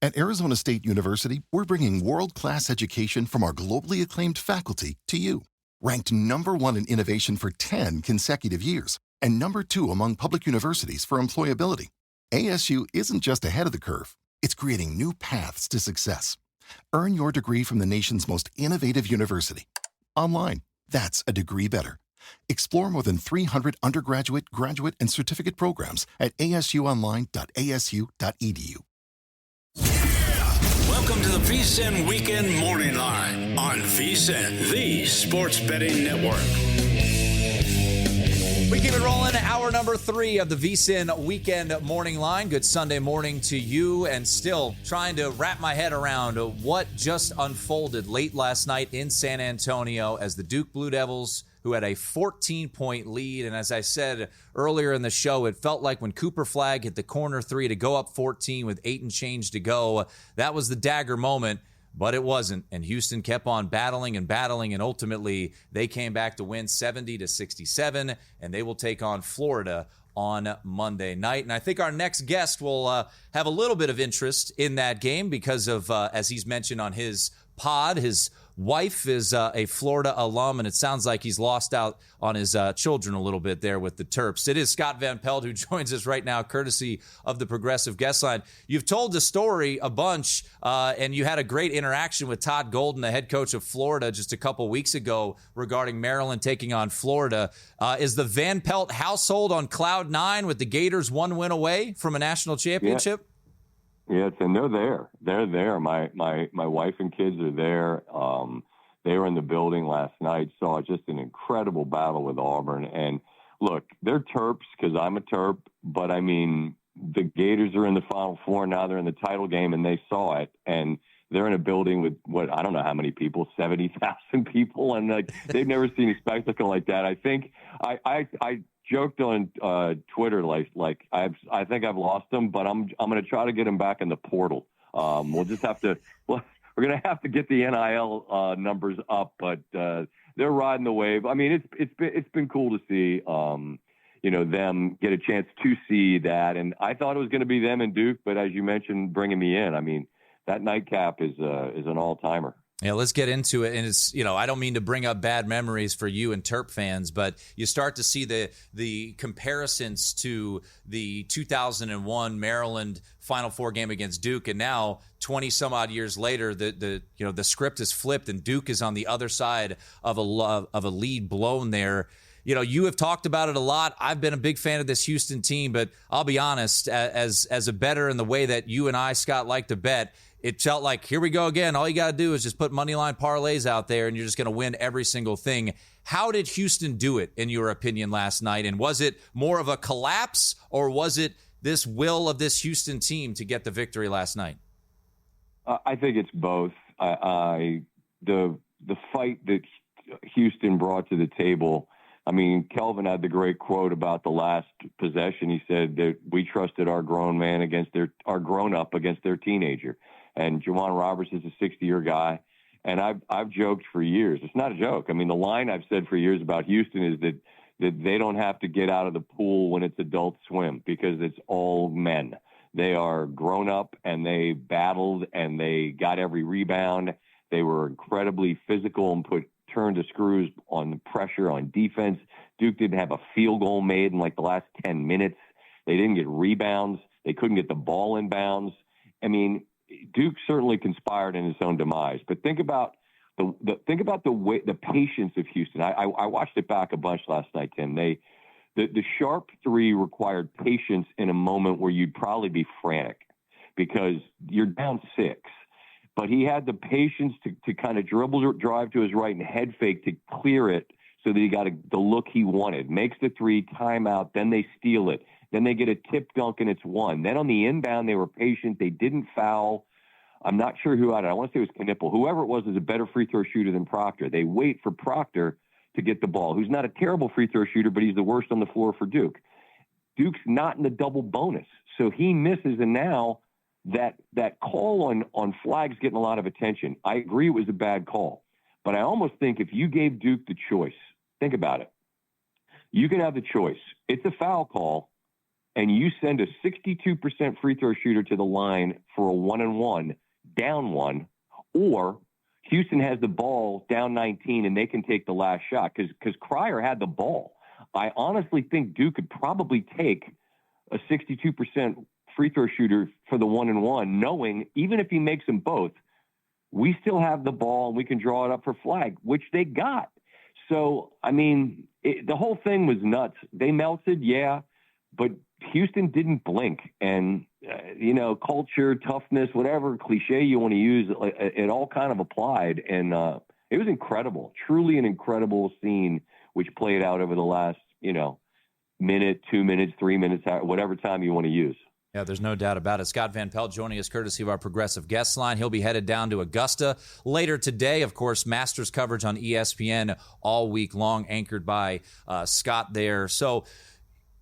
At Arizona State University, we're bringing world-class education from our globally acclaimed faculty to you. Ranked #1 in innovation for 10 consecutive years and #2 among public universities for employability, ASU isn't just ahead of the curve. It's creating new paths to success. Earn your degree from the nation's most innovative university. Online, that's a degree better. Explore more than 300 undergraduate, graduate, and certificate programs at asuonline.asu.edu. Welcome to the VSiN Weekend Morning Line on VSiN, the sports betting network. We keep it rolling. Hour number 3 of the VSiN Weekend Morning Line. Good Sunday morning to you, and still trying to wrap my head around what just unfolded late last night in San Antonio as the Duke Blue Devils, who had a 14-point lead. And as I said earlier in the show, it felt like when Cooper Flagg hit the corner 3 to go up 14 with 8 and change to go, that was the dagger moment. But it wasn't, and Houston kept on battling, and ultimately they came back to win 70-67, and they will take on Florida on Monday night. And I think our next guest will have a little bit of interest in that game because of, as he's mentioned on his pod, his wife is a Florida alum, and it sounds like he's lost out on his children a little bit there with the Terps. It is Scott Van Pelt who joins us right now, courtesy of the Progressive Guest Line. You've told the story a bunch, and you had a great interaction with Todd Golden, the head coach of Florida, just a couple weeks ago regarding Maryland taking on Florida. Is the Van Pelt household on cloud 9 with the Gators 1 win away from a national championship? Yeah. Yes, and they're there. They're there. My wife and kids are there. They were in the building last night. Saw just an incredible battle with Auburn. And look, they're Terps because I'm a Terp. But I mean, the Gators are in the Final Four now. They're in the title game, and they saw it. And they're in a building with I don't know how many people, 70,000 people, and like they've never seen a spectacle like that. I think I joked on Twitter like I think I've lost them, but I'm going to try to get them back in the portal. We'll just have to. Well, we're going to have to get the NIL numbers up, but they're riding the wave. I mean, it's been cool to see them get a chance to see that, and I thought it was going to be them and Duke, but as you mentioned, bringing me in, I mean, that nightcap is an all timer. Yeah, let's get into it. And it's, I don't mean to bring up bad memories for you and Terp fans, but you start to see the comparisons to the 2001 Maryland Final Four game against Duke. And now 20 some odd years later, the script is flipped and Duke is on the other side of a lead blown there. You have talked about it a lot. I've been a big fan of this Houston team, but I'll be honest, as a bettor in the way that you and I, Scott, like to bet, it felt like, here we go again. All you got to do is just put money line parlays out there, and you're just going to win every single thing. How did Houston do it, in your opinion, last night? And was it more of a collapse, or was it this will of this Houston team to get the victory last night? I think it's both. The fight that Houston brought to the table. I mean, Kelvin had the great quote about the last possession. He said that we trusted our grown man our grown up against their teenager. And Juwan Roberts is a 60-year guy. And I've joked for years. It's not a joke. I mean, the line I've said for years about Houston is that they don't have to get out of the pool when it's adult swim because it's all men. They are grown up, and they battled, and they got every rebound. They were incredibly physical and turned the screws on the pressure on defense. Duke didn't have a field goal made in like the last 10 minutes. They didn't get rebounds. They couldn't get the ball in bounds. I mean, Duke certainly conspired in his own demise. But think about the patience of Houston. I watched it back a bunch last night, Tim. The sharp three required patience in a moment where you'd probably be frantic because you're down 6. But he had the patience to kind of drive to his right and head fake to clear it so that he got the look he wanted. Makes the 3, timeout, then they steal it. Then they get a tip dunk, and it's 1. Then on the inbound, they were patient. They didn't foul. I'm not sure who had it. I want to say it was Knipple. Whoever it was is a better free throw shooter than Proctor. They wait for Proctor to get the ball, who's not a terrible free throw shooter, but he's the worst on the floor for Duke. Duke's not in the double bonus, so he misses, and now that call on Flagg's getting a lot of attention. I agree it was a bad call, but I almost think if you gave Duke the choice, think about it. You can have the choice. It's a foul call, and you send a 62% free throw shooter to the line for a 1-and-1, down one, or Houston has the ball down 19 and they can take the last shot because Cryer had the ball. I honestly think Duke could probably take a 62% free throw shooter for the 1-and-1, knowing even if he makes them both, we still have the ball and we can draw it up for flag, which they got. So, I mean, the whole thing was nuts. They melted, yeah, but Houston didn't blink. And, culture, toughness, whatever cliche you want to use, it all kind of applied. And it was incredible, truly an incredible scene, which played out over the last, minute, 2 minutes, 3 minutes, whatever time you want to use. Yeah, there's no doubt about it. Scott Van Pelt joining us courtesy of our Progressive Guest Line. He'll be headed down to Augusta later today. Of course, Masters coverage on ESPN all week long, anchored by Scott there. So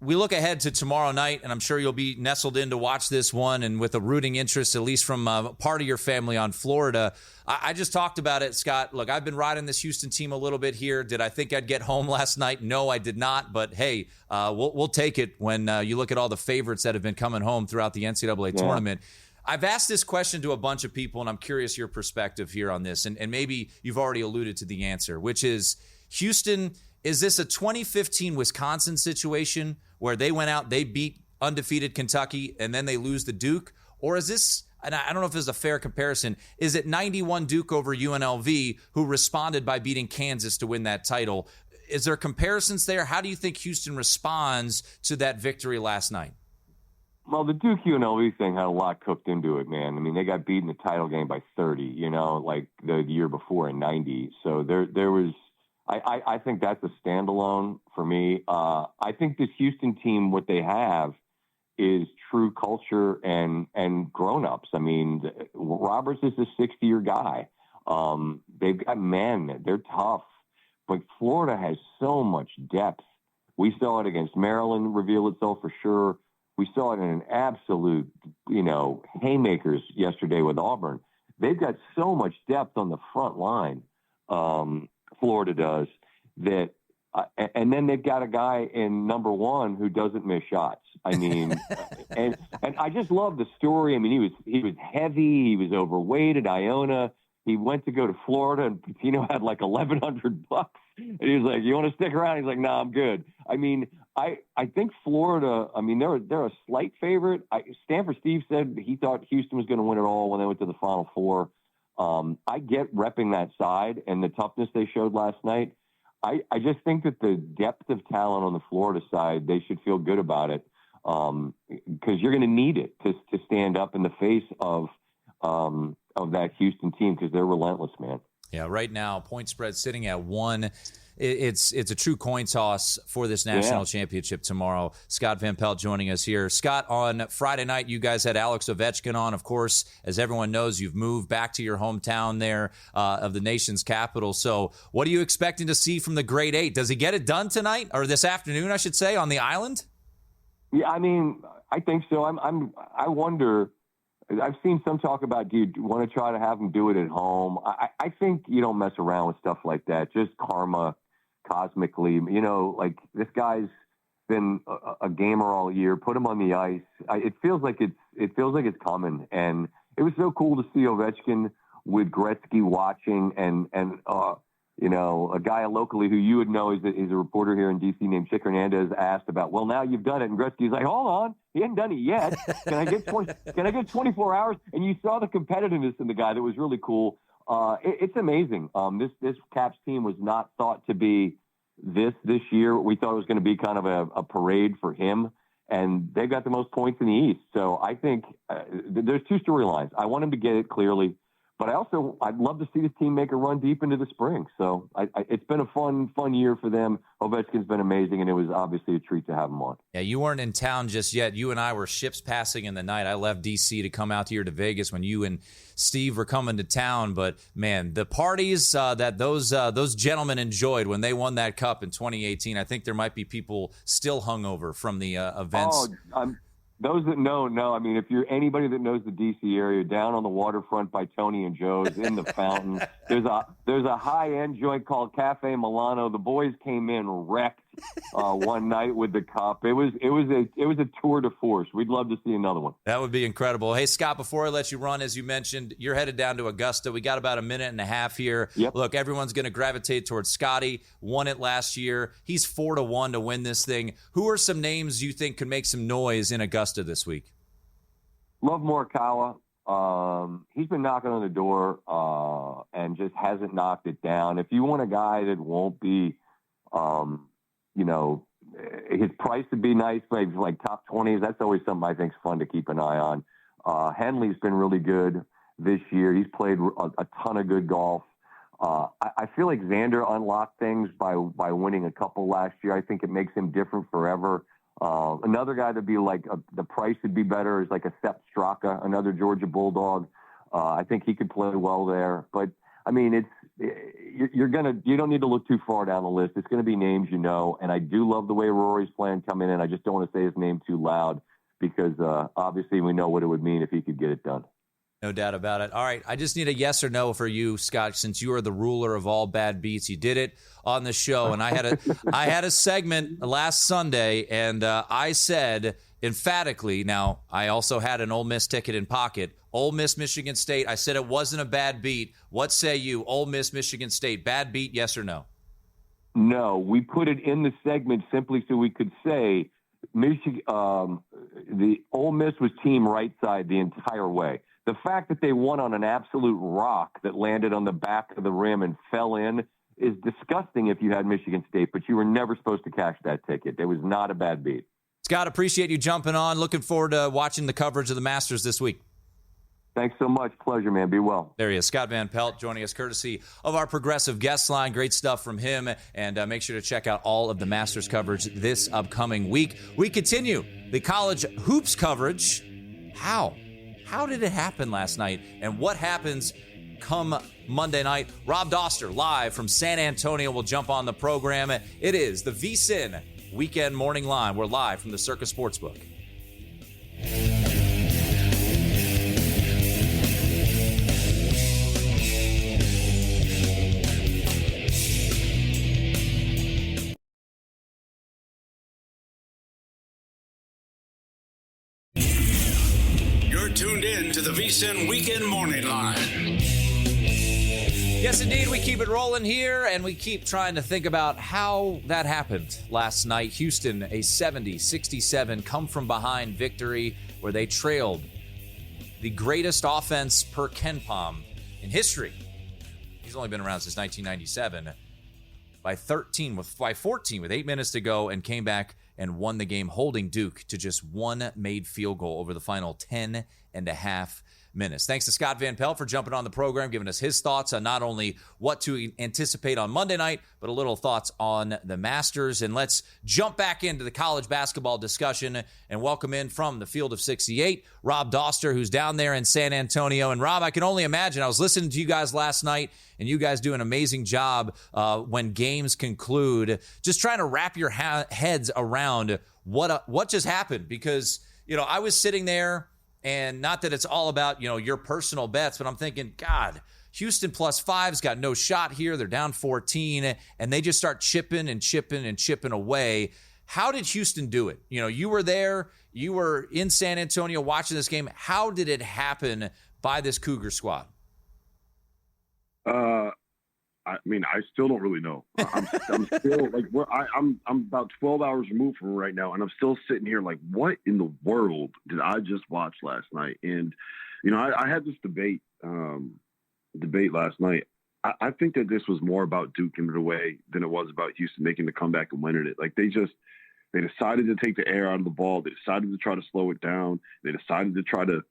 we look ahead to tomorrow night, and I'm sure you'll be nestled in to watch this one and with a rooting interest, at least from part of your family on Florida. I just talked about it, Scott. Look, I've been riding this Houston team a little bit here. Did I think I'd get home last night? No, I did not. But, hey, we'll take it when you look at all the favorites that have been coming home throughout the NCAA tournament. I've asked this question to a bunch of people, and I'm curious your perspective here on this. And maybe you've already alluded to the answer, which is Houston, is this a 2015 Wisconsin situation where they went out, they beat undefeated Kentucky, and then they lose to Duke? Or is this, and I don't know if this is a fair comparison, is it 91 Duke over UNLV, who responded by beating Kansas to win that title? Is there comparisons there? How do you think Houston responds to that victory last night? Well, the Duke UNLV thing had a lot cooked into it, man. I mean, they got beat in the title game by 30, like the year before in 90. So there was, I think that's a standalone for me. I think this Houston team, what they have is true culture and grown-ups. I mean, Roberts is a 60-year guy. They've got men. They're tough. But Florida has so much depth. We saw it against Maryland reveal itself for sure. We saw it in an absolute, haymakers yesterday with Auburn. They've got so much depth on the front line. Florida does that. And then they've got a guy in number one who doesn't miss shots. I mean, and I just love the story. I mean, he was heavy. He was overweight at Iona. He went to go to Florida, and Pitino had like $1,100, and he was like, "You want to stick around?" He's like, "No, I'm good." I mean, I think Florida. I mean, they're a slight favorite. Stanford Steve said he thought Houston was going to win it all when they went to the Final Four. I get repping that side and the toughness they showed last night. I just think that the depth of talent on the Florida side, they should feel good about it because you're going to need it to stand up in the face of that Houston team because they're relentless, man. Yeah, right now, point spread sitting at 1. It's a true coin toss for this national championship tomorrow. Scott Van Pelt joining us here. Scott, on Friday night, you guys had Alex Ovechkin on. Of course, as everyone knows, you've moved back to your hometown there of the nation's capital. So what are you expecting to see from the Great Eight? Does he get it done tonight, or this afternoon, I should say, on the island? Yeah, I mean, I think so. I wonder. I've seen some talk about, do you want to try to have him do it at home? I think you don't mess around with stuff like that. Just karma. Cosmically, like this guy's been a gamer all year. Put him on the ice. It feels like it's coming, and it was so cool to see Ovechkin with Gretzky watching, and a guy locally who you would know is a reporter here in DC named Chick Hernandez asked about, well, now you've done it, and Gretzky's like, hold on, he hadn't done it yet. Can I get 24 hours? And you saw the competitiveness in the guy that was really cool. It's amazing. This Caps team was not thought to be this year. We thought it was going to be kind of a parade for him, and they've got the most points in the East. So I think there's two storylines. I want him to get it clearly, but I'd love to see this team make a run deep into the spring. So it's been a fun year for them. Ovechkin's been amazing, and it was obviously a treat to have him on. Yeah, you weren't in town just yet. You and I were ships passing in the night. I left D.C. to come out here to Vegas when you and Steve were coming to town. But, man, the parties that those gentlemen enjoyed when they won that cup in 2018, I think there might be people still hungover from the events. Those that know. I mean, if you're anybody that knows the D.C. area, down on the waterfront by Tony and Joe's in the fountain, there's a high-end joint called Cafe Milano. The boys came in wrecked. one night with the Cup. It was a tour de force. We'd love to see another one. That would be incredible. Hey, Scott, before I let you run, as you mentioned, you're headed down to Augusta. We got about a minute and a half here. Yep. Look, everyone's going to gravitate towards Scotty. Won it last year. He's 4-1 to win this thing. Who are some names you think could make some noise in Augusta this week? Love Morikawa. He's been knocking on the door and just hasn't knocked it down. If you want a guy that won't be, his price would be nice, like top 20s. That's always something I think is fun to keep an eye on. Henley's been really good this year. He's played a ton of good golf. I feel like Xander unlocked things by winning a couple last year. I think it makes him different forever. Another guy to be like the price would be better is like a Sepp Straka, another Georgia Bulldog. I think he could play well there. But I mean, you don't need to look too far down the list. It's going to be names you know, and I do love the way Rory's playing coming in. I just don't want to say his name too loud because obviously we know what it would mean if he could get it done. No doubt about it. All right, I just need a yes or no for you, Scott, since you are the ruler of all bad beats. You did it on the show, and I had a segment last Sunday, and I said emphatically, now I also had an Ole Miss ticket in pocket, Ole Miss, Michigan State. I said it wasn't a bad beat. What say you, Ole Miss, Michigan State? Bad beat, yes or no? No, we put it in the segment simply so we could say Michigan. The Ole Miss was team right side the entire way. The fact that they won on an absolute rock that landed on the back of the rim and fell in is disgusting if you had Michigan State, but you were never supposed to cash that ticket. It was not a bad beat. Scott, appreciate you jumping on. Looking forward to watching the coverage of the Masters this week. Thanks so much. Pleasure, man. Be well. There he is, Scott Van Pelt, joining us courtesy of our Progressive guest line. Great stuff from him. And make sure to check out all of the Masters coverage this upcoming week. We continue the college hoops coverage. How did it happen last night? And what happens come Monday night? Rob Dauster, live from San Antonio, will jump on the program. It is the VSiN Weekend Morning Line. We're live from the Circus Sportsbook. Tuned in to the VSiN Weekend Morning Line. Yes, indeed. We keep it rolling here, and we keep trying to think about how that happened last night. Houston, a 70-67 come-from-behind victory where they trailed the greatest offense per KenPom in history. He's only been around since 1997. By 14 with 8 minutes to go, and came back and won the game, holding Duke to just one made field goal over the final 10.5 minutes. Thanks to Scott Van Pelt for jumping on the program, giving us his thoughts on not only what to anticipate on Monday night, but a little thoughts on the Masters. And let's jump back into the college basketball discussion and welcome in from the Field of 68, Rob Dauster, who's down there in San Antonio. And Rob, I can only imagine, I was listening to you guys last night, and you guys do an amazing job when games conclude, just trying to wrap your heads around what just happened. Because, I was sitting there, and not that it's all about, your personal bets, but I'm thinking, God, Houston +5's got no shot here. They're down 14, and they just start chipping away. How did Houston do it? You were there. You were in San Antonio watching this game. How did it happen by this Cougar squad? I still don't really know. I'm still like, I'm about 12 hours removed from it right now, and I'm still sitting here like, what in the world did I just watch last night? And I had this debate last night. I think that this was more about Duke giving it away than it was about Houston making the comeback and winning it. Like they decided to take the air out of the ball. They decided to try to slow it down. They decided to try to,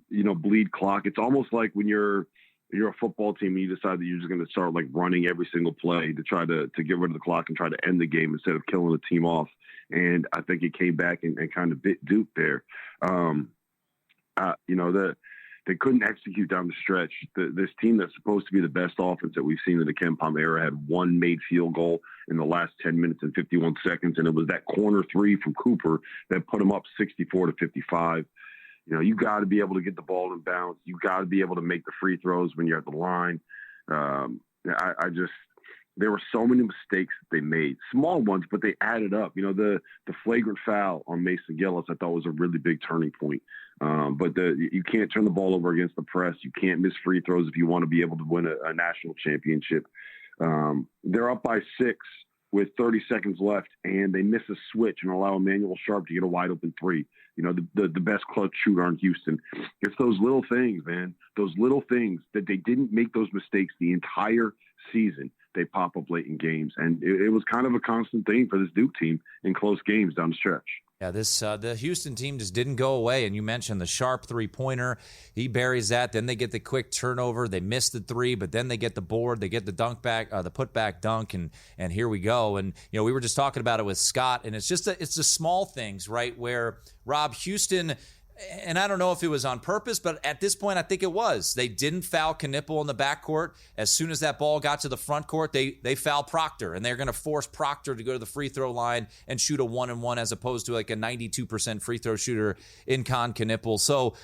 bleed clock. It's almost like when you're a football team and you decide that you're just going to start like running every single play to try to get rid of the clock and try to end the game instead of killing the team off. And I think it came back and kind of bit Duke there. They couldn't execute down the stretch. This team that's supposed to be the best offense that we've seen in the KenPom era had one made field goal in the last 10 minutes and 51 seconds. And it was that corner three from Cooper that put them up 64-55. You got to be able to get the ball in bounds. You got to be able to make the free throws when you're at the line. there were so many mistakes that they made, small ones, but they added up. You know, the flagrant foul on Mason Gillis, I thought was a really big turning point. But you can't turn the ball over against the press. You can't miss free throws if you want to be able to win a national championship. They're up by 6 with 30 seconds left, and they miss a switch and allow Emmanuel Sharp to get a wide open 3. You know, the best clutch shooter on Houston. It's those little things, man. Those little things that they didn't make those mistakes the entire season. They pop up late in games, and it was kind of a constant thing for this Duke team in close games down the stretch. Yeah, the Houston team just didn't go away, and you mentioned the Sharp three-pointer. He buries that. Then they get the quick turnover. They miss the 3, but then they get the board. They get the dunk back, the put-back dunk, and here we go. And we were just talking about it with Scott, and it's the small things, right? Where Rob, Houston. And I don't know if it was on purpose, but at this point, I think it was. They didn't foul Knipple in the backcourt. As soon as that ball got to the front court, they foul Proctor, and they're going to force Proctor to go to the free throw line and shoot a 1-and-1 as opposed to like a 92% free throw shooter in Con Knipple. So,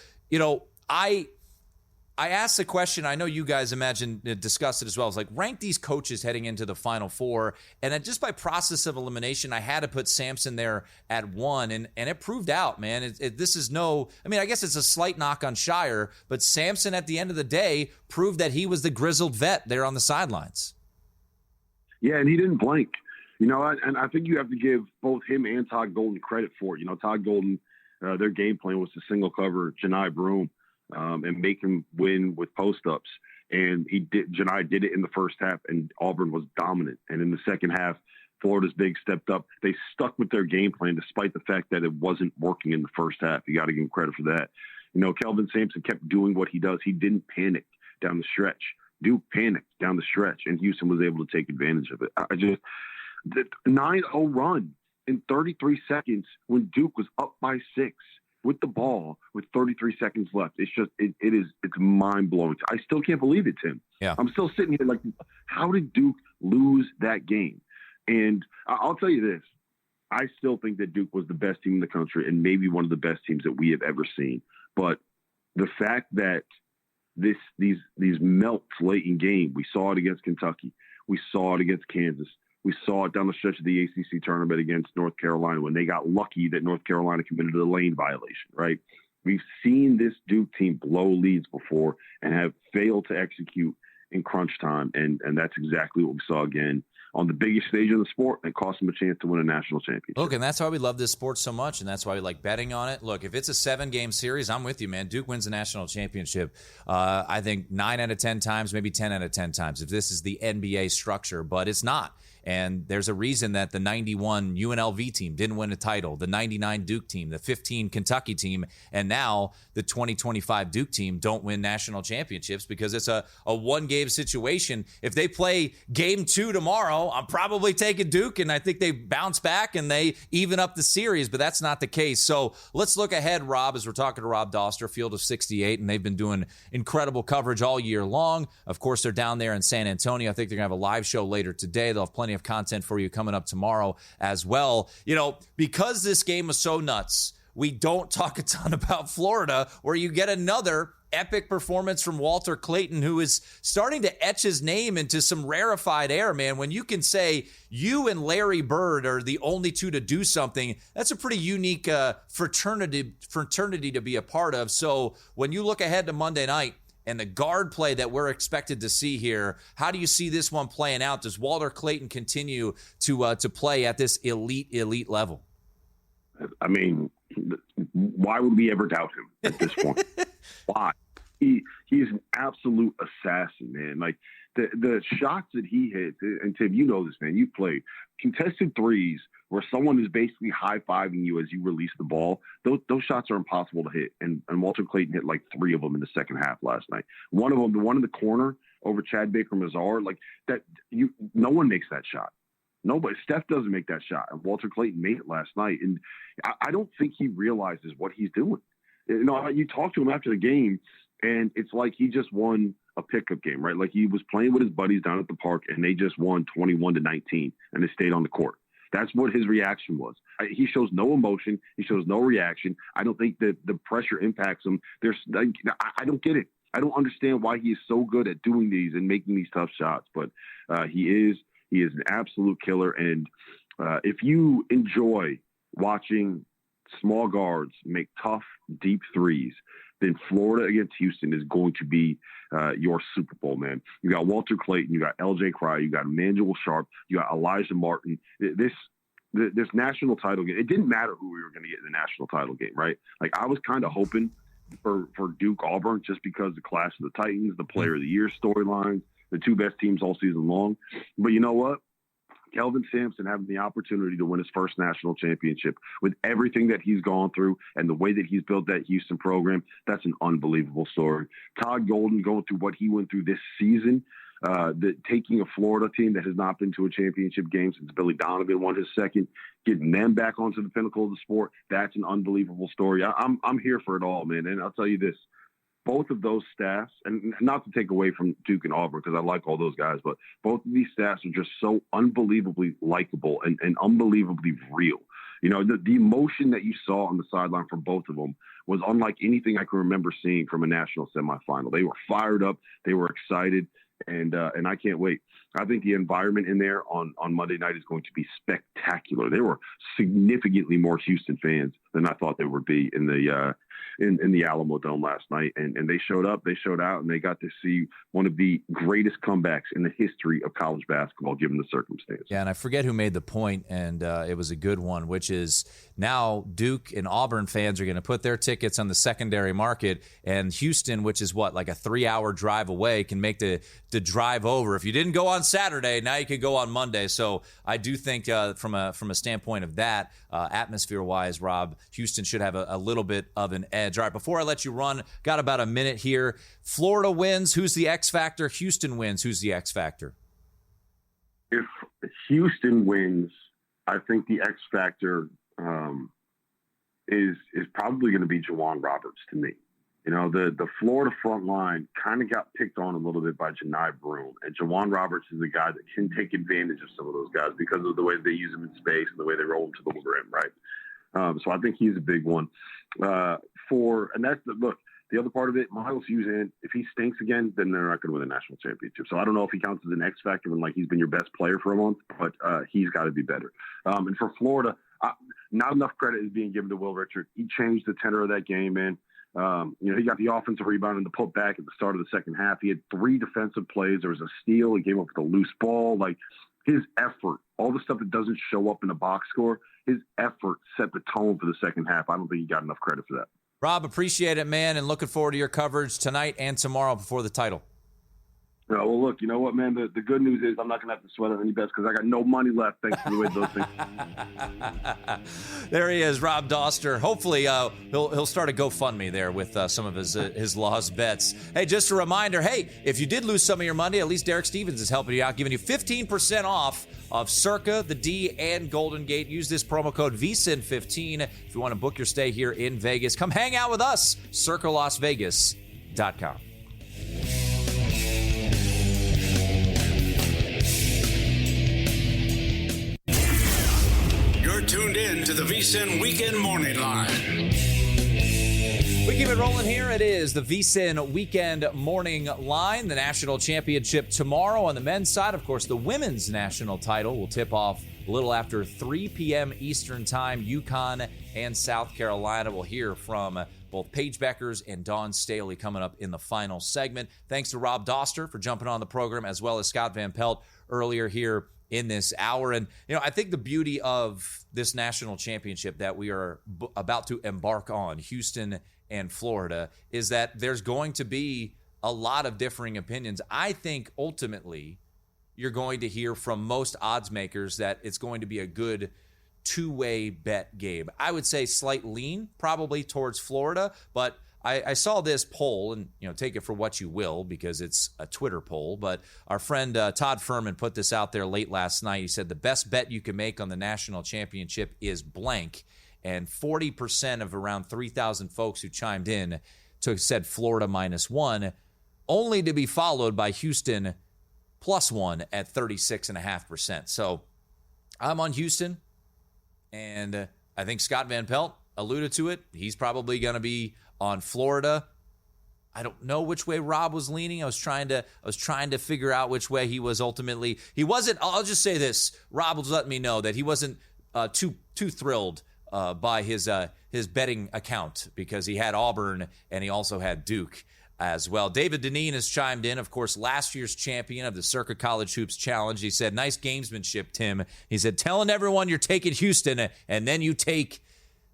I asked the question, I know you guys discussed it as well. It's like, rank these coaches heading into the Final Four. And then just by process of elimination, I had to put Sampson there at 1. And it proved out, man. I guess it's a slight knock on Shire, but Sampson at the end of the day proved that he was the grizzled vet there on the sidelines. Yeah, and he didn't blink. And I think you have to give both him and Todd Golden credit for it. Todd Golden, their game plan was to single cover Janai Broome. And make him win with post-ups. And Janai did it in the first half, and Auburn was dominant. And in the second half, Florida's big stepped up. They stuck with their game plan despite the fact that it wasn't working in the first half. You got to give him credit for that. Kelvin Sampson kept doing what he does. He didn't panic down the stretch. Duke panicked down the stretch, and Houston was able to take advantage of it. The 9-0 run in 33 seconds when Duke was up by 6. With the ball, with 33 seconds left. It's mind-blowing. I still can't believe it, Tim. Yeah. I'm still sitting here like, how did Duke lose that game? And I'll tell you this. I still think that Duke was the best team in the country and maybe one of the best teams that we have ever seen. But the fact that these melts late in game, we saw it against Kentucky. We saw it against Kansas. We saw it down the stretch of the ACC tournament against North Carolina when they got lucky that North Carolina committed a lane violation, right? We've seen this Duke team blow leads before and have failed to execute in crunch time, and that's exactly what we saw again on the biggest stage of the sport and cost them a chance to win a national championship. Look, and that's why we love this sport so much, and that's why we like betting on it. Look, if it's a 7-game series, I'm with you, man. Duke wins the national championship, I think 9 out of 10 times, maybe 10 out of 10 times, if this is the NBA structure, but it's not. And there's a reason that the 91 UNLV team didn't win a title, the 99 Duke team, the 15 Kentucky team, and now the 2025 Duke team don't win national championships because it's a one-game situation. If they play game 2 tomorrow, I'm probably taking Duke, and I think they bounce back and they even up the series, but that's not the case. So let's look ahead, Rob, as we're talking to Rob Dauster, Field of 68, and they've been doing incredible coverage all year long. Of course, they're down there in San Antonio. I think they're going to have a live show later today. They'll have plenty of content for you coming up tomorrow as well. Because this game was so nuts, we don't talk a ton about Florida, where you get another epic performance from Walter Clayton, who is starting to etch his name into some rarefied air, man. When you can say you and Larry Bird are the only two to do something, that's a pretty unique fraternity to be a part of. So when you look ahead to Monday night, and the guard play that we're expected to see here, how do you see this one playing out? Does Walter Clayton continue to play at this elite level? I mean, why would we ever doubt him at this point? Why? He is an absolute assassin, man. Like the shots that he hit, and Tim, you know this, man. You played contested threes where someone is basically high-fiving you as you release the ball. Those shots are impossible to hit, and Walter Clayton hit like 3 of them in the second half last night. One of them, the one in the corner over Chad Baker-Mazar, like that. No one makes that shot. Nobody. Steph doesn't make that shot, and Walter Clayton made it last night. And I don't think he realizes what he's doing. You talk to him after the game, and it's like he just won a pickup game, right? Like he was playing with his buddies down at the park, and they just won 21-19, and they stayed on the court. That's what his reaction was. He shows no emotion. He shows no reaction. I don't think that the pressure impacts him. I don't get it. I don't understand why he is so good at doing these and making these tough shots, but he is. He is an absolute killer. And if you enjoy watching small guards make tough, deep threes, then Florida against Houston is going to be your Super Bowl, man. You got Walter Clayton, you got LJ Cryer, you got Emmanuel Sharp, you got Elijah Martin. This national title game, it didn't matter who we were going to get in the national title game, right? Like, I was kind of hoping for Duke Auburn just because the Clash of the Titans, the Player of the Year storylines, the two best teams all season long. But you know what? Kelvin Sampson having the opportunity to win his first national championship with everything that he's gone through and the way that he's built that Houston program, that's an unbelievable story. Todd Golden going through what he went through this season, taking a Florida team that has not been to a championship game since Billy Donovan won his second, getting them back onto the pinnacle of the sport, that's an unbelievable story. I'm here for it all, man. And I'll tell you this. Both of those staffs, and not to take away from Duke and Auburn because I like all those guys, but both of these staffs are just so unbelievably likable and unbelievably real. You know, the emotion that you saw on the sideline from both of them was unlike anything I can remember seeing from a national semifinal. They were fired up. They were excited. And I can't wait. I think the environment in there on Monday night is going to be spectacular. There were significantly more Houston fans than I thought there would be in the Alamo Dome last night. And they showed up, they showed out, and they got to see one of the greatest comebacks in the history of college basketball, given the circumstance. Yeah, and I forget who made the point, and it was a good one, which is now Duke and Auburn fans are going to put their tickets on the secondary market, and Houston, which is like a 3-hour drive away, can make the drive over. If you didn't go on Saturday, now you can go on Monday. So I do think from a standpoint of that, atmosphere-wise, Rob, Houston should have a little bit of an edge. All right, before I let you run, got about a minute here. Florida wins. Who's the X factor? Houston wins. Who's the X factor? If Houston wins, I think the X factor is probably going to be Juwan Roberts to me. You know, the Florida front line kind of got picked on a little bit by Janai Broome, and Juwan Roberts is a guy that can take advantage of some of those guys because of the way they use him in space and the way they roll him to the rim, right? So I think he's a big one. The other part of it, Miles Hughes, if he stinks again, then they're not going to win the national championship. So I don't know if he counts as an X factor when he's been your best player for a month, but he's got to be better. And for Florida, not enough credit is being given to Will Richard. He changed the tenor of that game, man. He got the offensive rebound and the putback at the start of the second half. He had 3 defensive plays. There was a steal. He came up with a loose ball. Like, his effort, all the stuff that doesn't show up in the box score, his effort set the tone for the second half. I don't think he got enough credit for that. Rob, appreciate it, man, and looking forward to your coverage tonight and tomorrow before the title. Well, look, you know what, man? The good news is I'm not going to have to sweat out any bets because I got no money left thanks to the way those things. There he is, Rob Dauster. Hopefully he'll start a GoFundMe there with some of his lost bets. Hey, just a reminder, if you did lose some of your money, at least Derek Stevens is helping you out, giving you 15% off of Circa, the D, and Golden Gate. Use this promo code VSiN15 if you want to book your stay here in Vegas. Come hang out with us, circalasvegas.com. You're tuned in to the VSiN Weekend Morning Line. We keep it rolling here. It is the VSiN Weekend Morning Line. The national championship tomorrow on the men's side. Of course, the women's national title will tip off a little after 3 p.m. Eastern Time. UConn and South Carolina. We'll hear from both Paige Beckers and Dawn Staley coming up in the final segment. Thanks to Rob Dauster for jumping on the program, as well as Scott Van Pelt earlier here in this hour. And, I think the beauty of this national championship that we are about to embark on, Houston and Florida, is that there's going to be a lot of differing opinions. I think ultimately you're going to hear from most odds makers that it's going to be a good two-way bet game. I would say slight lean probably towards Florida, but I saw this poll, and take it for what you will because it's a Twitter poll, but our friend Todd Furman put this out there late last night. He said the best bet you can make on the national championship is blank, and 40% of around 3,000 folks who chimed in said Florida -1, only to be followed by Houston +1 at 36.5%. So I'm on Houston, and I think Scott Van Pelt alluded to it. He's probably going to be on Florida. I don't know which way Rob was leaning. I was trying to figure out which way he was ultimately. He wasn't. I'll just say this: Rob was letting me know that he wasn't too thrilled by his betting account because he had Auburn and he also had Duke as well. David Deneen has chimed in, of course, last year's champion of the Circa College Hoops Challenge. He said, "Nice gamesmanship, Tim." He said, "Telling everyone you're taking Houston and then you take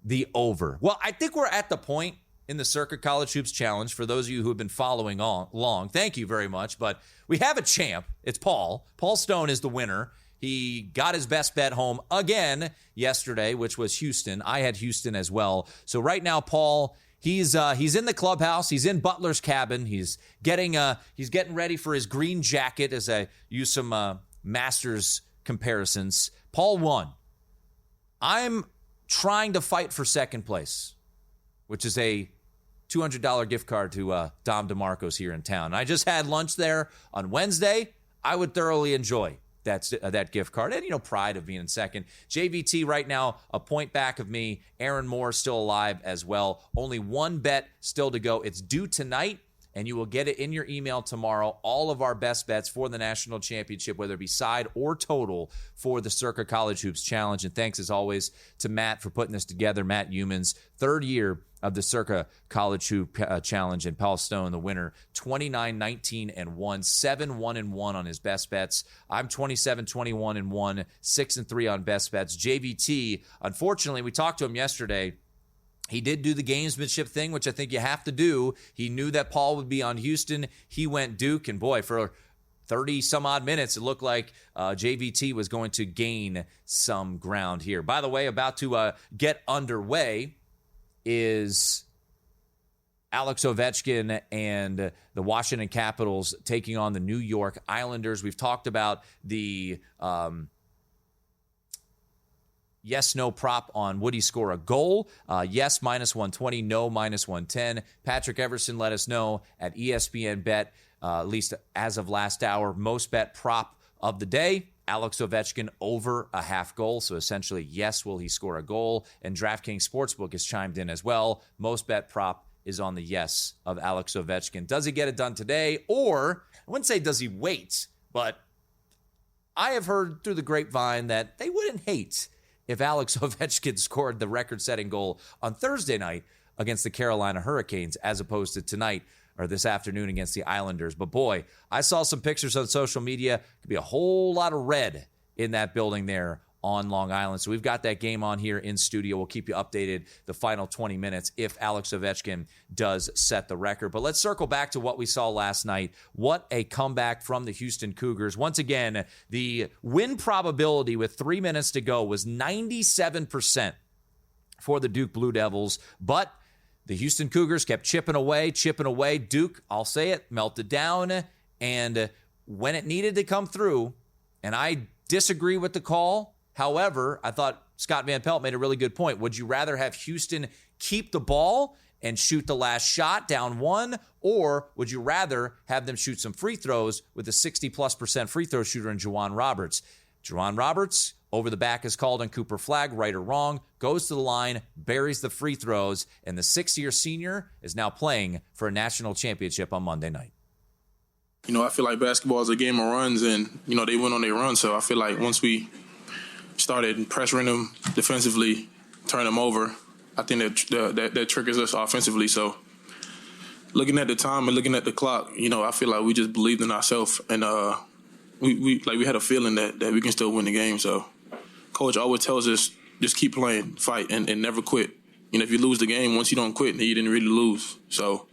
the over." Well, I think we're at the point in the Circa College Hoops Challenge, for those of you who have been following along, thank you very much. But we have a champ. It's Paul. Paul Stone is the winner. He got his best bet home again yesterday, which was Houston. I had Houston as well. So right now, Paul, he's in the clubhouse. He's in Butler's cabin. He's getting ready for his green jacket as I use some Masters comparisons. Paul won. I'm trying to fight for second place, which is a $200 gift card to Dom DeMarco's here in town. I just had lunch there on Wednesday. I would thoroughly enjoy that gift card. And, pride of being in second. JVT right now, a point back of me. Aaron Moore still alive as well. Only one bet still to go. It's due tonight, and you will get it in your email tomorrow. All of our best bets for the national championship, whether it be side or total, for the Circa College Hoops Challenge. And thanks, as always, to Matt for putting this together. Matt Humans, third year of the Circa College Hoop Challenge, and Paul Stone, the winner, 29-19-1, 7-1-1 on his best bets. I'm 27-21-1, 6-3 on best bets. JVT, unfortunately, we talked to him yesterday. He did do the gamesmanship thing, which I think you have to do. He knew that Paul would be on Houston. He went Duke, and boy, for 30-some-odd minutes, it looked like JVT was going to gain some ground here. By the way, about to get underway is Alex Ovechkin and the Washington Capitals taking on the New York Islanders. We've talked about the yes-no prop on would he score a goal. Yes, -120, no, -110. Patrick Everson let us know at ESPN Bet, at least as of last hour, most bet prop of the day, Alex Ovechkin over a half goal. So essentially, yes, will he score a goal? And DraftKings Sportsbook has chimed in as well. Most bet prop is on the yes of Alex Ovechkin. Does he get it done today? Or, I wouldn't say does he wait, but I have heard through the grapevine that they wouldn't hate if Alex Ovechkin scored the record-setting goal on Thursday night against the Carolina Hurricanes as opposed to tonight or this afternoon against the Islanders. But boy, I saw some pictures on social media. Could be a whole lot of red in that building there on Long Island. So we've got that game on here in studio. We'll keep you updated the final 20 minutes if Alex Ovechkin does set the record. But let's circle back to what we saw last night. What a comeback from the Houston Cougars. Once again, the win probability with 3 minutes to go was 97% for the Duke Blue Devils. But the Houston Cougars kept chipping away. Duke, I'll say it, melted down. And when it needed to come through, and I disagree with the call. However, I thought Scott Van Pelt made a really good point. Would you rather have Houston keep the ball and shoot the last shot down one, or would you rather have them shoot some free throws with a 60+% free throw shooter in Juwan Roberts? Juwan Roberts, over the back is called on Cooper Flagg, right or wrong, goes to the line, buries the free throws, and the 6-year senior is now playing for a national championship on Monday night. I feel like basketball is a game of runs, and, they went on their run. So I feel like once we started pressuring them defensively, turn them over, I think that triggers us offensively. So looking at the time and looking at the clock, I feel like we just believed in ourselves, and we had a feeling that we can still win the game. So Coach always tells us, just keep playing, fight, and never quit. If you lose the game, once you don't quit, then you didn't really lose. So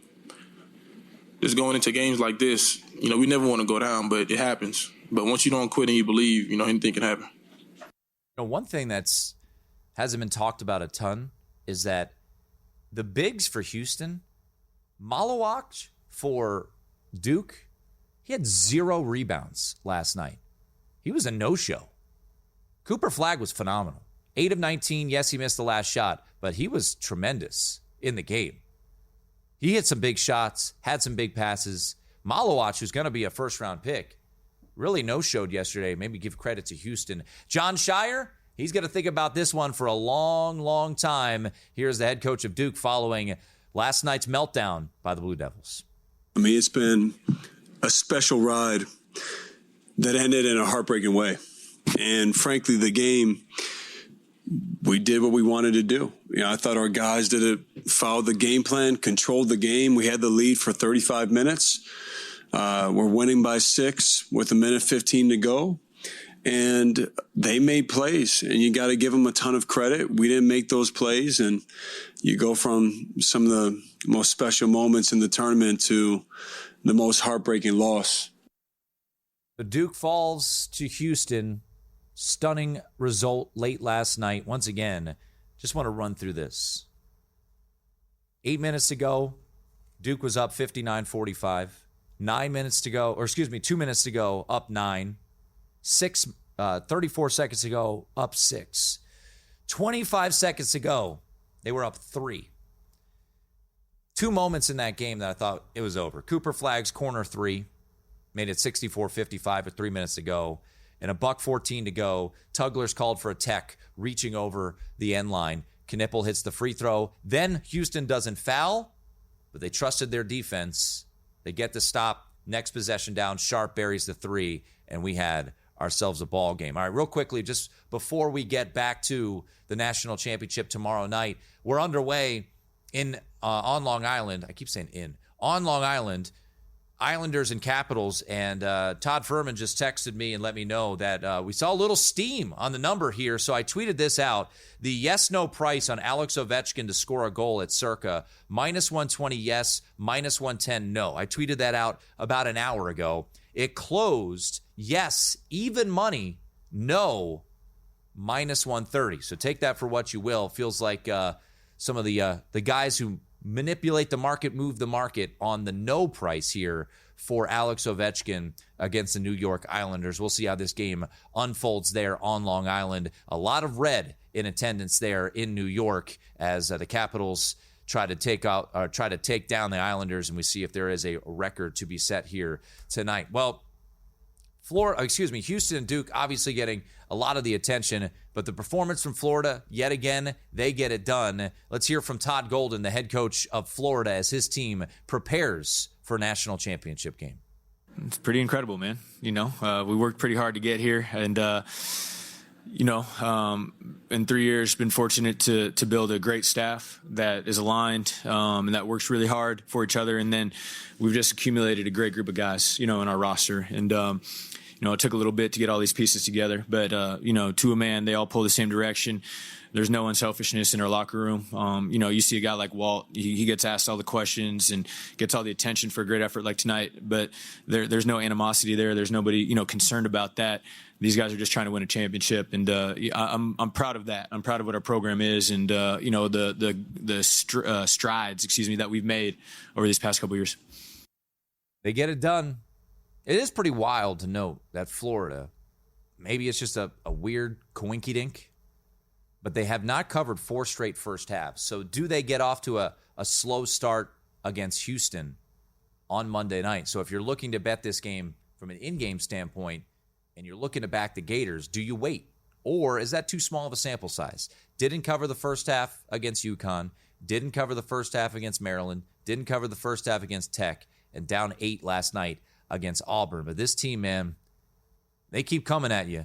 just going into games like this, we never want to go down, but it happens. But once you don't quit and you believe, anything can happen. One thing that's hasn't been talked about a ton is that the bigs for Houston, Malawach for Duke, he had 0 rebounds last night. He was a no-show. Cooper Flagg was phenomenal. 8 of 19. Yes, he missed the last shot, but he was tremendous in the game. He hit some big shots, had some big passes. Malawach, who's going to be a first-round pick, really no-showed yesterday. Maybe give credit to Houston. John Shire, he's going to think about this one for a long, long time. Here's the head coach of Duke following last night's meltdown by the Blue Devils. I mean, it's been a special ride that ended in a heartbreaking way. And frankly, the game, we did what we wanted to do. I thought our guys followed the game plan, controlled the game. We had the lead for 35 minutes. We're winning by 6 with 1:15 to go. And they made plays, and you got to give them a ton of credit. We didn't make those plays, and you go from some of the most special moments in the tournament to the most heartbreaking loss. The Duke falls to Houston. Stunning result late last night. Once again, just want to run through this. 8 minutes to go, Duke was up 59-45. 9 minutes to go, 2 minutes to go, up 9. 34 seconds to go, up 6. 25 seconds to go, they were up 3. 2 moments in that game that I thought it was over. Cooper Flagg's corner 3 made it 64-55 with 3 minutes to go. And $1:14 to go. Tugler's called for a tech, reaching over the end line. Knippel hits the free throw. Then Houston doesn't foul, but they trusted their defense. They get the stop. Next possession down. Sharp buries the 3, and we had ourselves a ball game. All right, real quickly, just before we get back to the national championship tomorrow night, we're underway on Long Island. I keep saying on Long Island. Islanders and Capitals, and Todd Furman just texted me and let me know that we saw a little steam on the number here, so I tweeted this out. The yes-no price on Alex Ovechkin to score a goal at circa -120 yes, -110 no. I tweeted that out about an hour ago. It closed yes, even money, no, -130. So take that for what you will. Feels like some of the guys who manipulate the market, move the market on the no price here for Alex Ovechkin against the New York Islanders. We'll see how this game unfolds there on Long Island. A lot of red in attendance there in New York as the Capitals try to take down the Islanders, and we see if there is a record to be set here tonight. Well, Houston and Duke obviously getting a lot of the attention, but the performance from Florida, yet again, they get it done. Let's hear from Todd Golden, the head coach of Florida, as his team prepares for a national championship game. It's pretty incredible, man. We worked pretty hard to get here, and in 3 years, been fortunate to build a great staff that is aligned and that works really hard for each other. And then we've just accumulated a great group of guys, in our roster. And, it took a little bit to get all these pieces together. But, to a man, they all pull the same direction. There's no unselfishness in our locker room. You see a guy like Walt, he gets asked all the questions and gets all the attention for a great effort like tonight. But there's no animosity there. There's nobody, concerned about that. These guys are just trying to win a championship, and I'm proud of that. I'm proud of what our program is, and the strides, that we've made over these past couple years. They get it done. It is pretty wild to note that Florida, maybe it's just a weird coinkydink, but they have not covered 4 straight first halves. So do they get off to a slow start against Houston on Monday night? So if you're looking to bet this game from an in-game standpoint, and you're looking to back the Gators, do you wait? Or is that too small of a sample size? Didn't cover the first half against UConn, didn't cover the first half against Maryland, didn't cover the first half against Tech, and down 8 last night against Auburn. But this team, man, they keep coming at you.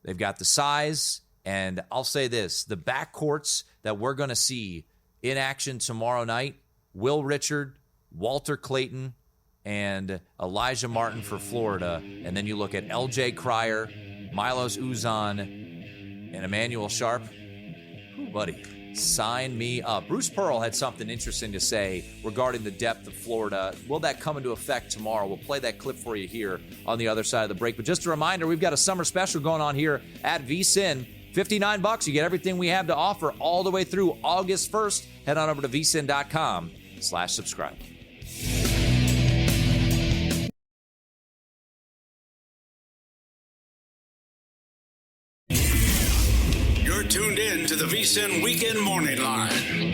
They've got the size, and I'll say this, the backcourts that we're going to see in action tomorrow night, Will Richard, Walter Clayton, and Elijah Martin for Florida. And then you look at LJ Cryer, Milos Uzan, and Emmanuel Sharp. Ooh, buddy, sign me up. Bruce Pearl had something interesting to say regarding the depth of Florida. Will that come into effect tomorrow? We'll play that clip for you here on the other side of the break. But just a reminder, we've got a summer special going on here at VSiN. $59. You get everything we have to offer all the way through August 1st. Head on over to vsin.com/subscribe. You're tuned in to the VSiN Weekend Morning Line.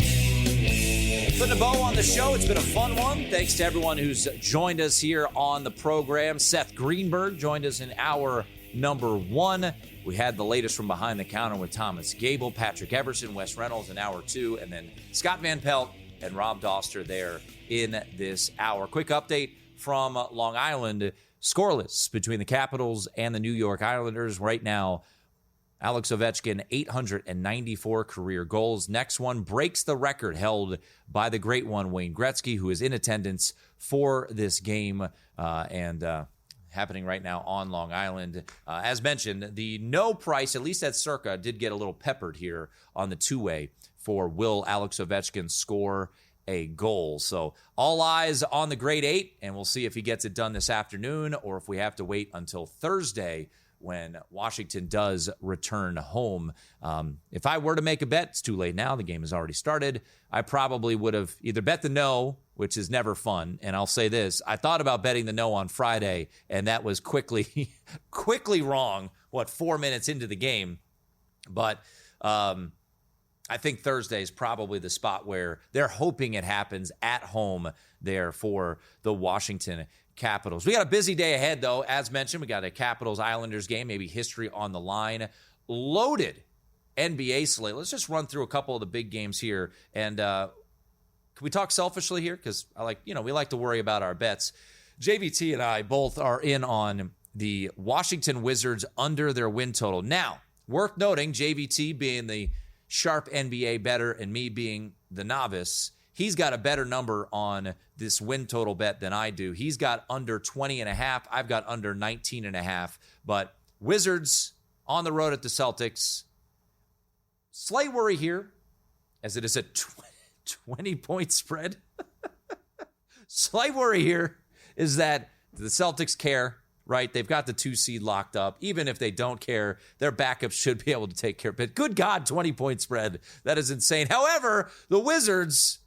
Putting a bow on the show. It's been a fun one. Thanks to everyone who's joined us here on the program. Seth Greenberg joined us in hour number 1. We had the latest from Behind the Counter with Thomas Gable, Patrick Everson, Wes Reynolds in hour 2, and then Scott Van Pelt and Rob Dauster there in this hour. Quick update from Long Island. Scoreless between the Capitals and the New York Islanders right now. Alex Ovechkin, 894 career goals. Next one breaks the record held by the great one, Wayne Gretzky, who is in attendance for this game and happening right now on Long Island. As mentioned, the no price, at least at Circa, did get a little peppered here on the two-way for will Alex Ovechkin score a goal. So all eyes on the grade 8, and we'll see if he gets it done this afternoon or if we have to wait until Thursday when Washington does return home. If I were to make a bet, it's too late now. The game has already started. I probably would have either bet the no, which is never fun, and I'll say this. I thought about betting the no on Friday, and that was quickly wrong, 4 minutes into the game. But I think Thursday is probably the spot where they're hoping it happens at home there for the Washington Capitals. We got a busy day ahead, though. As mentioned, we got a Capitals-Islanders game, maybe history on the line. Loaded NBA slate. Let's just run through a couple of the big games here. And can we talk selfishly here? Because we like to worry about our bets. JVT and I both are in on the Washington Wizards under their win total. Now, worth noting, JVT being the sharp NBA bettor and me being the novice, he's got a better number on this win total bet than I do. He's got under 20.5. I've got under 19.5. But Wizards on the road at the Celtics. Slight worry here, as it is a 20-point spread. Slight worry here is that the Celtics care, right? They've got the 2 seed locked up. Even if they don't care, their backups should be able to take care of it. Good God, 20-point spread. That is insane. However, the Wizards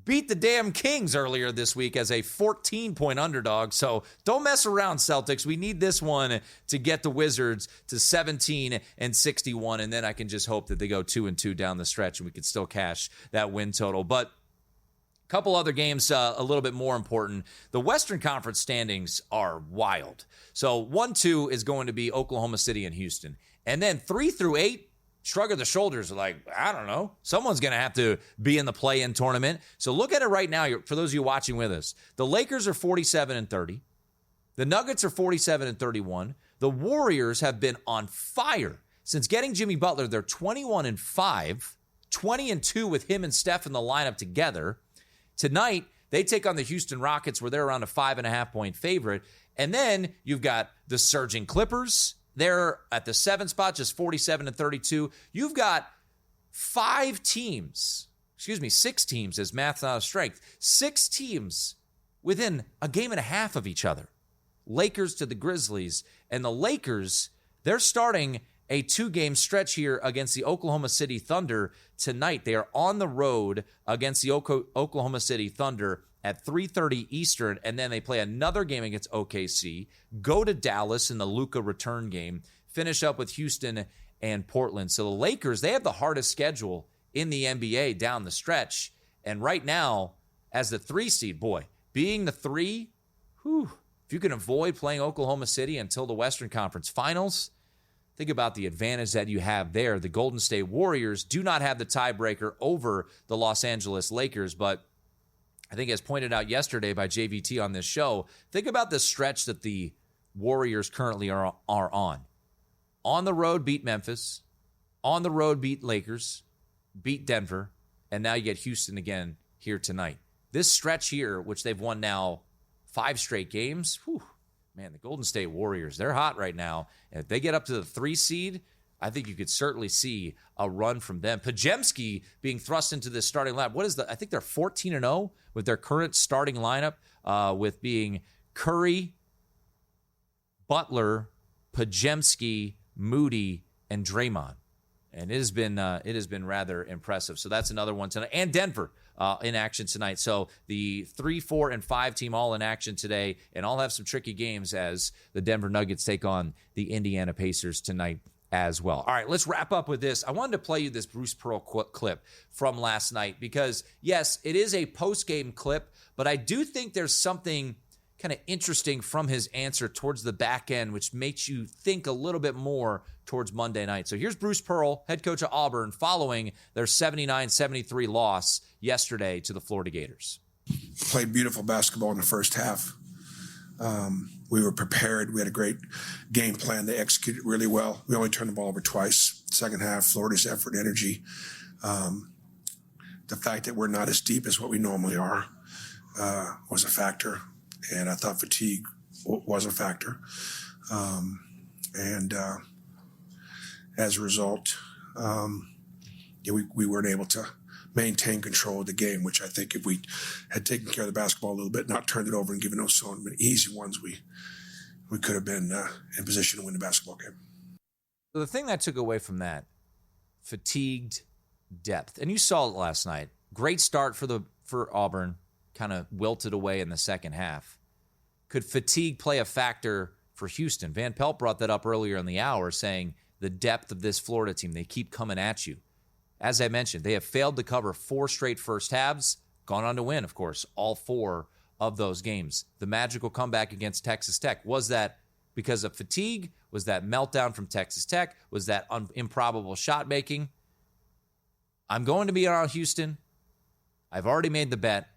beat the damn Kings earlier this week as a 14-point underdog. So don't mess around, Celtics. We need this one to get the Wizards to 17-61, and then I can just hope that they go 2-2 down the stretch and we can still cash that win total. But couple other games a little bit more important. The Western Conference standings are wild. So 1-2 is going to be Oklahoma City and Houston. And then 3 through 8, shrug of the shoulders, like, I don't know. Someone's going to have to be in the play-in tournament. So look at it right now, for those of you watching with us. The Lakers are 47-30. The Nuggets are 47-31. The Warriors have been on fire. Since getting Jimmy Butler, they're 21-5, 20-2 with him and Steph in the lineup together. Tonight, they take on the Houston Rockets, where they're around a 5.5-point favorite. And then you've got the surging Clippers. They're at the 7th spot, just 47-32. You've got 6 teams, as math's not a strength. 6 teams within a game and a half of each other. Lakers to the Grizzlies. And the Lakers, they're starting a 2-game stretch here against the Oklahoma City Thunder tonight. They are on the road against the Oklahoma City Thunder at 3:30 Eastern, and then they play another game against OKC, go to Dallas in the Luka return game, finish up with Houston and Portland. So the Lakers, they have the hardest schedule in the NBA down the stretch. And right now, as the 3 seed, boy, being the 3, if you can avoid playing Oklahoma City until the Western Conference Finals, think about the advantage that you have there. The Golden State Warriors do not have the tiebreaker over the Los Angeles Lakers, but I think as pointed out yesterday by JVT on this show, think about the stretch that the Warriors currently are on. On the road, beat Memphis. On the road, beat Lakers. Beat Denver. And now you get Houston again here tonight. This stretch here, which they've won now 5 straight games, man, the Golden State Warriors, they're hot right now. And if they get up to the 3 seed, I think you could certainly see a run from them. Podziemski being thrust into this starting lineup. I think they're 14-0 with their current starting lineup, with being Curry, Butler, Podziemski, Moody, and Draymond. And it has been rather impressive. So that's another one tonight. And Denver in action tonight. So the 3, 4, and 5 team all in action today. And all have some tricky games as the Denver Nuggets take on the Indiana Pacers tonight as well. All right, let's wrap up with this. I wanted to play you this Bruce Pearl clip from last night because, yes, it is a post-game clip, but I do think there's something kind of interesting from his answer towards the back end, which makes you think a little bit more towards Monday night. So here's Bruce Pearl, head coach of Auburn, following their 79-73 loss yesterday to the Florida Gators? Played beautiful basketball in the first half. We were prepared. We had a great game plan. They executed really well. We only turned the ball over twice. Second half, Florida's effort and energy. The fact that we're not as deep as what we normally are was a factor. And I thought fatigue was a factor. As a result, we weren't able to maintain control of the game, which I think if we had taken care of the basketball a little bit, not turned it over and given those so many easy ones, we could have been in position to win the basketball game. So the thing that I took away from that, fatigued depth, and you saw it last night. Great start for Auburn, kind of wilted away in the second half. Could fatigue play a factor for Houston? Van Pelt brought that up earlier in the hour, saying the depth of this Florida team, they keep coming at you. As I mentioned, they have failed to cover 4 straight first halves, gone on to win, of course, all 4 of those games. The magical comeback against Texas Tech, was that because of fatigue? Was that meltdown from Texas Tech? Was that improbable shot making? I'm going to be on Houston. I've already made the bet.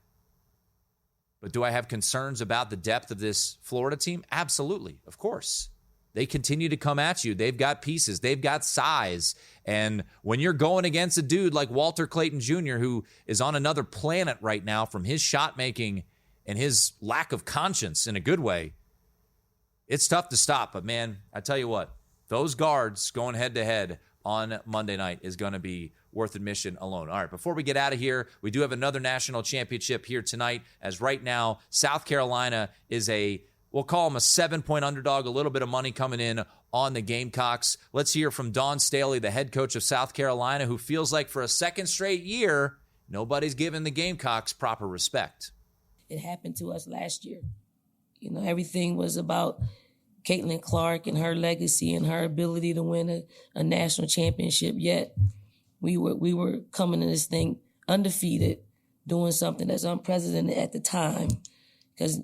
But do I have concerns about the depth of this Florida team? Absolutely, of course. They continue to come at you. They've got pieces. They've got size. And when you're going against a dude like Walter Clayton Jr., who is on another planet right now from his shot making and his lack of conscience in a good way, it's tough to stop. But, man, I tell you what, those guards going head-to-head on Monday night is going to be worth admission alone. All right, before we get out of here, we do have another national championship here tonight, as right now South Carolina is we'll call them a 7-point underdog, a little bit of money coming in on the Gamecocks. Let's hear from Dawn Staley, the head coach of South Carolina, who feels like for a second straight year, nobody's given the Gamecocks proper respect. It happened to us last year. Everything was about Caitlin Clark and her legacy and her ability to win a national championship, yet we were coming to this thing undefeated, doing something that's unprecedented at the time, because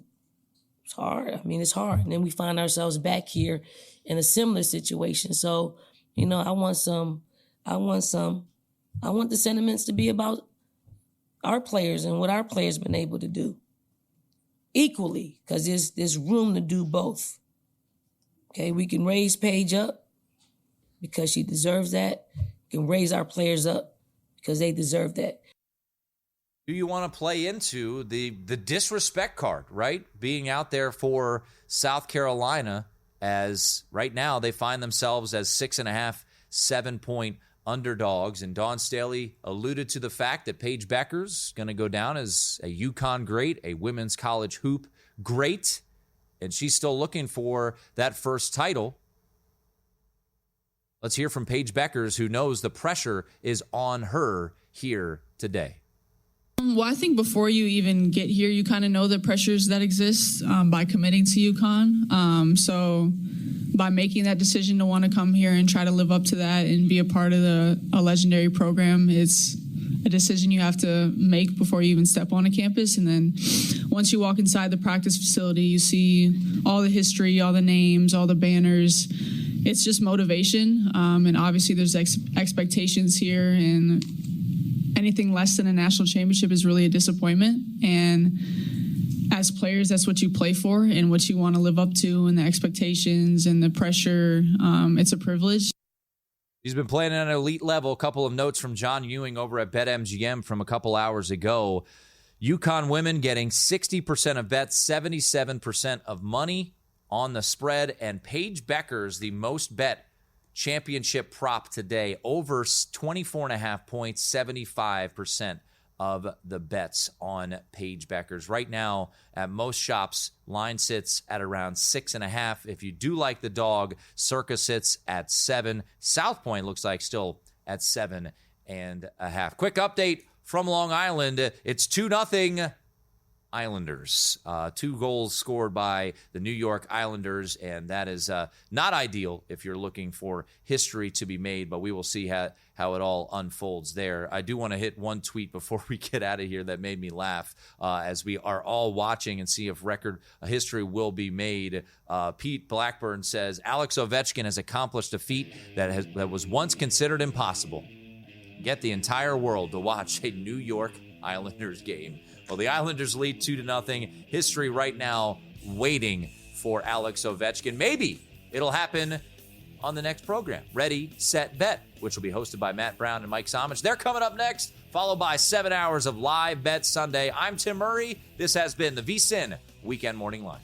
it's hard. I mean, it's hard. And then we find ourselves back here in a similar situation. So, I want the sentiments to be about our players and what our players been able to do equally, because there's room to do both. Okay, we can raise Paige up because she deserves that. We can raise our players up because they deserve that. Do you want to play into the disrespect card, right? Being out there for South Carolina, as right now they find themselves as 6.5, 7-point underdogs. And Dawn Staley alluded to the fact that Paige Becker's going to go down as a UConn great, a women's college hoop great, and she's still looking for that first title. Let's hear from Paige Beckers, who knows the pressure is on her here today. Well, I think before you even get here, you kind of know the pressures that exist by committing to UConn. So by making that decision to want to come here and try to live up to that and be a part of a legendary program, it's a decision you have to make before you even step on a campus. And then once you walk inside the practice facility, you see all the history, all the names, all the banners. It's just motivation. And obviously there's expectations here, and anything less than a national championship is really a disappointment. And as players, that's what you play for and what you want to live up to, and the expectations and the pressure. It's a privilege. He's been playing at an elite level. A couple of notes from John Ewing over at BetMGM from a couple hours ago. UConn women getting 60% of bets, 77% of money on the spread. And Paige Beckers, the most bet championship prop today, over 24.5 points, 75% of the bets on Paige Beckers. Right now, at most shops, line sits at around 6.5. If you do like the dog, Circa sits at 7. South Point looks like still at 7.5. Quick update from Long Island. It's 2-0 Islanders. 2 goals scored by the New York Islanders, and that is not ideal if you're looking for history to be made, but we will see how it all unfolds there. I do want to hit one tweet before we get out of here that made me laugh as we are all watching and see if history will be made. Pete Blackburn says, Alex Ovechkin has accomplished a feat that was once considered impossible. Get the entire world to watch a New York Islanders game. Well, the Islanders lead 2-0. History right now waiting for Alex Ovechkin. Maybe it'll happen on the next program, Ready, Set, Bet, which will be hosted by Matt Brown and Mike Somich. They're coming up next, followed by 7 hours of live Bet Sunday. I'm Tim Murray. This has been the VSiN Weekend Morning Line.